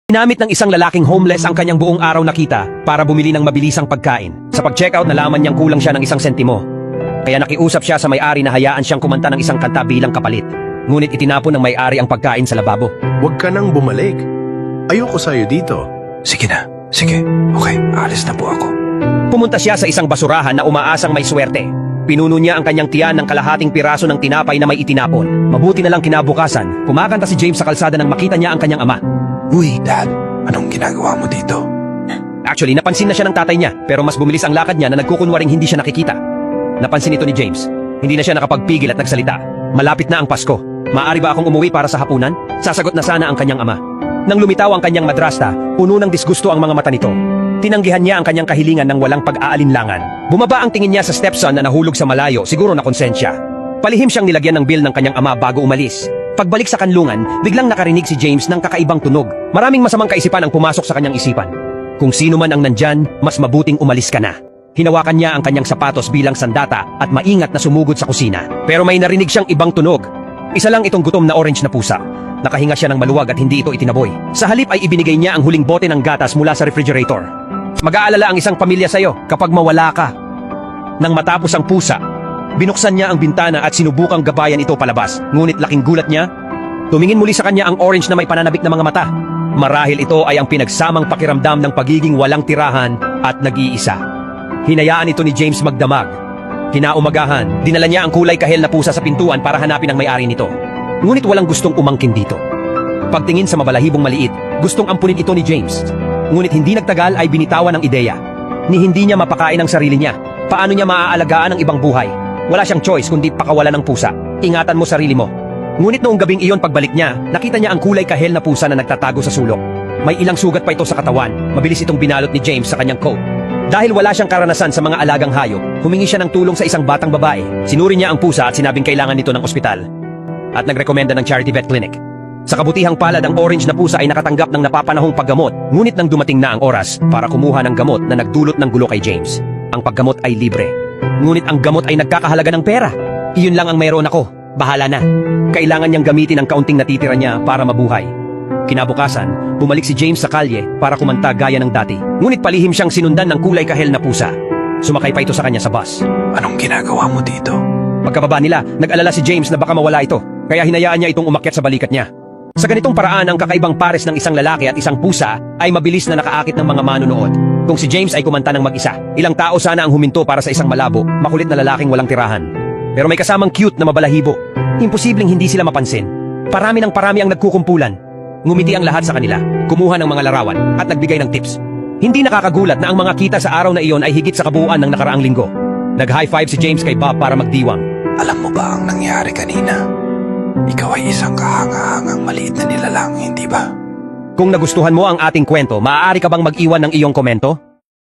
Ginamit ng isang lalaking homeless ang kanyang buong araw na kita para bumili ng mabilisang pagkain. Sa pag-checkout nalaman niyang kulang siya ng 1 sentimo. Kaya nakiusap siya sa may-ari na hayaan siyang kumanta ng isang kanta bilang kapalit. Ngunit itinapon ng may-ari ang pagkain sa lababo. Huwag ka nang bumalik. Ayoko sa'yo dito. Sige na. Sige. Okay, alis na po ako. Pumunta siya sa isang basurahan na umaasang may swerte. Pinuno niya ang kanyang tiyan ng kalahating piraso ng tinapay na may itinapon. Mabuti na lang kinabukasan, kumakanta si James sa kalsada nang makita niya ang kanyang ama. Uy, Dad. Anong ginagawa mo dito? Actually, napansin na siya ng tatay niya, pero mas bumilis ang lakad niya na nagkukunwaring hindi siya nakikita. Napansin ito ni James. Hindi na siya nakapagpigil at nagsalita. Malapit na ang Pasko. Maaari ba akong umuwi para sa hapunan? Sasagot na sana ang kanyang ama. Nang lumitaw ang kanyang madrasta, puno ng disgusto ang mga mata nito. Tinanggihan niya ang kanyang kahilingan ng walang pag-aalinlangan. Bumaba ang tingin niya sa stepson na nahulog sa malayo, siguro na konsensya. Palihim siyang nilagyan ng bill ng kanyang ama bago umalis. Pagbalik sa kanlungan, biglang nakarinig si James ng kakaibang tunog. Maraming masamang kaisipan ang pumasok sa kanyang isipan. Kung sino man ang nandyan, mas mabuting umalis ka na. Hinawakan niya ang kanyang sapatos bilang sandata at maingat na sumugod sa kusina. Pero may narinig siyang ibang tunog. Isa lang itong gutom na orange na pusa. Nakahinga siya ng maluwag at hindi ito itinaboy. Sa halip ay ibinigay niya ang huling bote ng gatas mula sa refrigerator. Mag-aalala ang isang pamilya sa'yo kapag mawala ka. Nang matapos ang pusa, binuksan niya ang bintana at sinubukang gabayan ito palabas. Ngunit laking gulat niya, tumingin muli sa kanya ang orange na may pananabik na mga mata. Marahil ito ay ang pinagsamang pakiramdam ng pagiging walang tirahan at nag-iisa. Hinayaan ito ni James magdamag. Kinaumagahan, dinala niya ang kulay kahel na pusa sa pintuan para hanapin ang may-ari nito. Ngunit walang gustong umangkin dito. Pagtingin sa mabalahibong maliit, gustong ampunin ito ni James. Ngunit hindi nagtagal ay binitawan ang ideya. Ni hindi niya mapakain ang sarili niya. Paano niya maaalagaan ang ibang buhay? Wala siyang choice kundi pakawalan ng pusa. Ingatan mo sarili mo. Ngunit noong gabing iyon pagbalik niya, nakita niya ang kulay kahel na pusa na nagtatago sa sulok. May ilang sugat pa ito sa katawan. Mabilis itong binalot ni James sa kanyang coat. Dahil wala siyang karanasan sa mga alagang hayop, humingi siya ng tulong sa isang batang babae. Sinuri niya ang pusa at sinabing kailangan nito ng ospital. At nagrekomenda ng charity vet clinic. Sa kabutihang palad, ang orange na pusa ay nakatanggap ng napapanahong paggamot. Ngunit nang dumating na ang oras para kumuha ng gamot na nagdulot ng gulo kay James, ang paggamot ay libre. Ngunit ang gamot ay nagkakahalaga ng pera. Iyon lang ang mayroon ako. Bahala na. Kailangan niyang gamitin ang kaunting natitira niya para mabuhay. Kinabukasan, bumalik si James sa kalye para kumanta gaya ng dati. Ngunit palihim siyang sinundan ng kulay kahel na pusa. Sumakay pa ito sa kanya sa bus. Anong ginagawa mo dito? Pagkababa nila, nag-alala si James na baka mawala ito. Kaya hinayaan niya itong umakyat sa balikat niya. Sa ganitong paraan, ang kakaibang pares ng isang lalaki at isang pusa ay mabilis na nakaakit ng mga manonood. Kung si James ay kumanta ng mag-isa, ilang tao sana ang huminto para sa isang malabo, makulit na lalaking walang tirahan. Pero may kasamang cute na mabalahibo. Imposibleng hindi sila mapansin. Parami ng parami ang nagkukumpulan. Ngumiti ang lahat sa kanila, kumuha ng mga larawan at nagbigay ng tips. Hindi nakakagulat na ang mga kita sa araw na iyon ay higit sa kabuuan ng nakaraang linggo. Nag-high five si James kay Bob para magdiwang. Alam mo ba ang nangyari kanina? Ikaw ay isang kahanga-hangang maliit na nilalang, hindi ba? Kung nagustuhan mo ang ating kwento, maaari ka bang mag-iwan ng iyong komento?